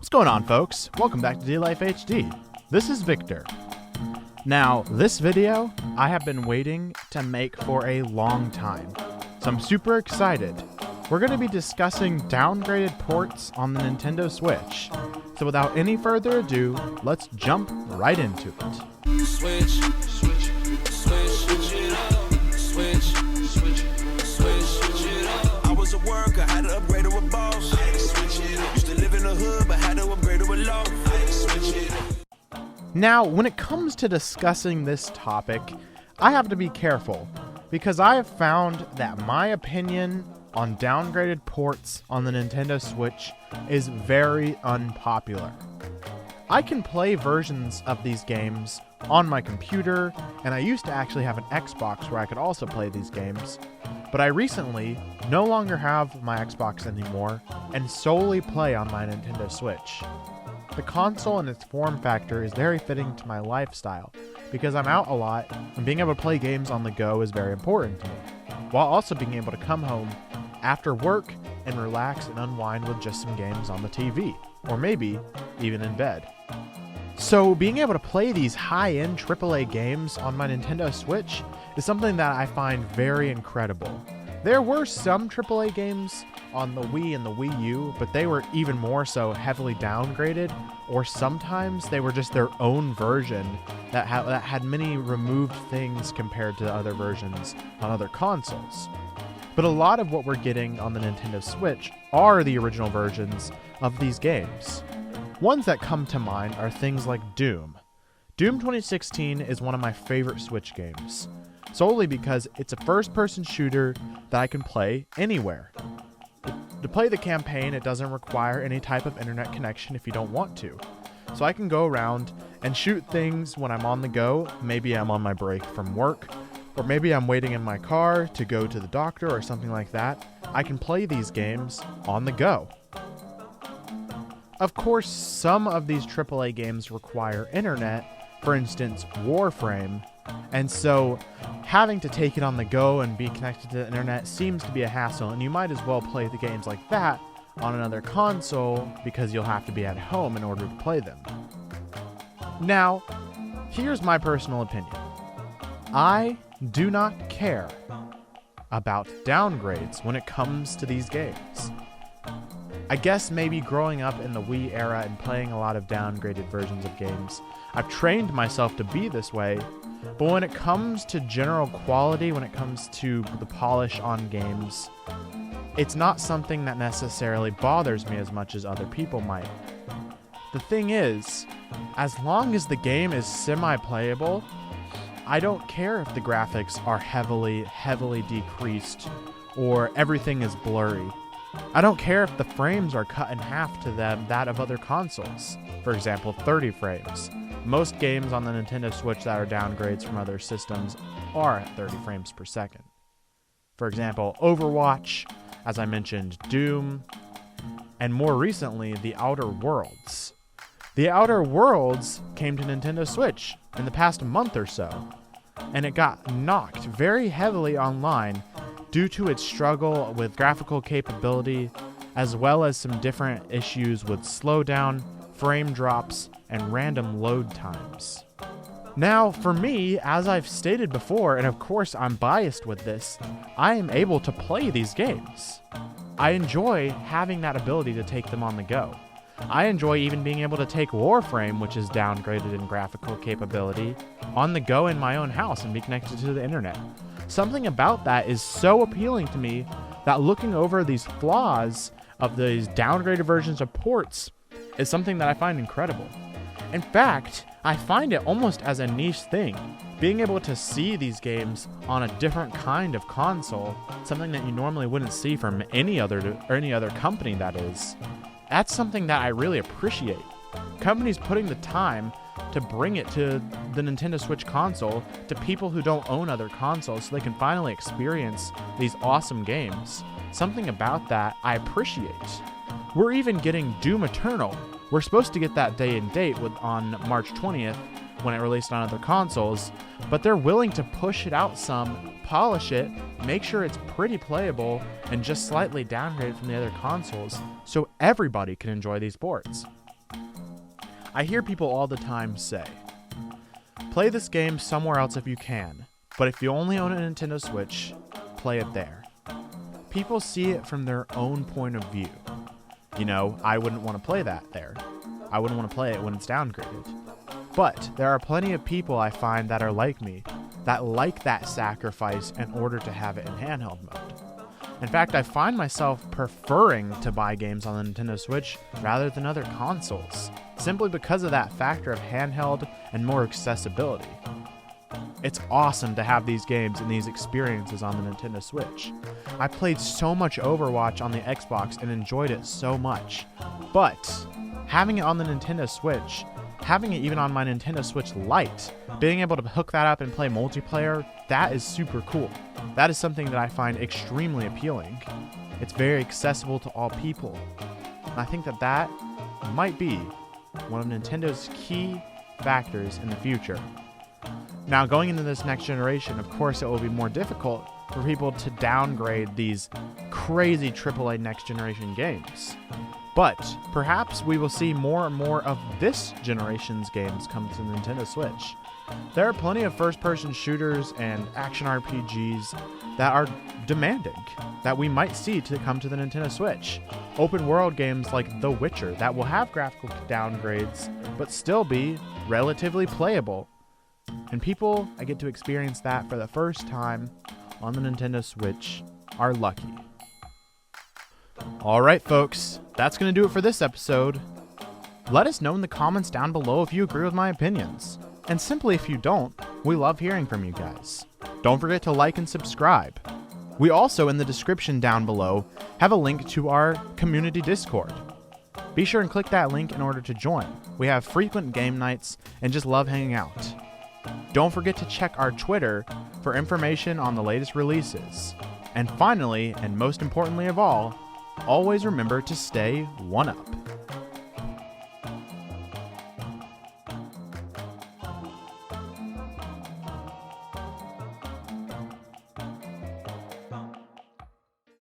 What's going on, folks? Welcome back to D-Life HD. This is Victor. Now, this video I have been waiting to make for a long time, so I'm super excited. We're going to be discussing downgraded ports on the Nintendo Switch. So without any further ado, let's jump right into it. Switch it up. Switch it up. I was a worker, had to upgrade to a boss. Used to live in the hood, but had to upgrade to a low. Switch it up. Now, when it comes to discussing this topic, I have to be careful, because I have found that my opinion on downgraded ports on the Nintendo Switch is very unpopular. I can play versions of these games on my computer, and I used to actually have an Xbox where I could also play these games, but I recently no longer have my Xbox anymore and solely play on my Nintendo Switch. The console and its form factor is very fitting to my lifestyle because I'm out a lot and being able to play games on the go is very important to me, while also being able to come home after work and relax and unwind with just some games on the TV, or maybe even in bed. So being able to play these high-end AAA games on my Nintendo Switch is something that I find very incredible. There were some AAA games on the Wii and the Wii U, but they were even more so heavily downgraded, or sometimes they were just their own version that had many removed things compared to other versions on other consoles. But a lot of what we're getting on the Nintendo Switch are the original versions of these games. Ones that come to mind are things like Doom. Doom 2016 is one of my favorite Switch games, solely because it's a first-person shooter that I can play anywhere. To play the campaign, it doesn't require any type of internet connection if you don't want to. So I can go around and shoot things when I'm on the go. Maybe I'm on my break from work, or maybe I'm waiting in my car to go to the doctor or something like that. I can play these games on the go. Of course, some of these AAA games require internet, for instance, Warframe, and so having to take it on the go and be connected to the internet seems to be a hassle, and you might as well play the games like that on another console because you'll have to be at home in order to play them. Now, here's my personal opinion. I do not care about downgrades when it comes to these games. I guess maybe growing up in the Wii era and playing a lot of downgraded versions of games, I've trained myself to be this way, but when it comes to general quality, when it comes to the polish on games, it's not something that necessarily bothers me as much as other people might. The thing is, as long as the game is semi-playable, I don't care if the graphics are heavily decreased or everything is blurry. I don't care if the frames are cut in half to that of other consoles. For example, 30 frames. Most games on the Nintendo Switch that are downgrades from other systems are at 30 frames per second. For example, Overwatch, as I mentioned, Doom, and more recently, The Outer Worlds. The Outer Worlds came to Nintendo Switch in the past month or so, and it got knocked very heavily online due to its struggle with graphical capability, as well as some different issues with slowdown, frame drops, and random load times. Now, for me, as I've stated before, and of course I'm biased with this, I am able to play these games. I enjoy having that ability to take them on the go. I enjoy even being able to take Warframe, which is downgraded in graphical capability, on the go in my own house and be connected to the internet. Something about that is so appealing to me that looking over these flaws of these downgraded versions of ports is something that I find incredible. In fact, I find it almost as a niche thing. Being able to see these games on a different kind of console, something that you normally wouldn't see from any other company, that is. That's something that I really appreciate. Companies putting the time to bring it to the Nintendo Switch console to people who don't own other consoles so they can finally experience these awesome games. Something about that I appreciate. We're even getting Doom Eternal. We're supposed to get that day and date on March 20th when it released on other consoles, but they're willing to push it out some, polish it, make sure it's pretty playable, and just slightly downgrade from the other consoles so everybody can enjoy these ports. I hear people all the time say, play this game somewhere else if you can, but if you only own a Nintendo Switch, play it there. People see it from their own point of view. You know, I wouldn't want to play that there. I wouldn't want to play it when it's downgraded. But there are plenty of people I find that are like me, that like that sacrifice in order to have it in handheld mode. In fact, I find myself preferring to buy games on the Nintendo Switch rather than other consoles, simply because of that factor of handheld and more accessibility. It's awesome to have these games and these experiences on the Nintendo Switch. I played so much Overwatch on the Xbox and enjoyed it so much, but having it on the Nintendo Switch, having it even on my Nintendo Switch Lite, being able to hook that up and play multiplayer, that is super cool. That is something that I find extremely appealing. It's very accessible to all people. And I think that might be one of Nintendo's key factors in the future. Now, going into this next generation, of course, it will be more difficult for people to downgrade these crazy AAA next generation games. But perhaps we will see more and more of this generation's games come to the Nintendo Switch. There are plenty of first-person shooters and action RPGs that are demanding that we might see to come to the Nintendo Switch. Open-world games like The Witcher that will have graphical downgrades but still be relatively playable. And people I get to experience that for the first time on the Nintendo Switch are lucky. Alright folks, that's going to do it for this episode. Let us know in the comments down below if you agree with my opinions. And simply if you don't, we love hearing from you guys. Don't forget to like and subscribe. We also, in the description down below, have a link to our community Discord. Be sure and click that link in order to join. We have frequent game nights and just love hanging out. Don't forget to check our Twitter for information on the latest releases. And finally, and most importantly of all, always remember to stay 1-up.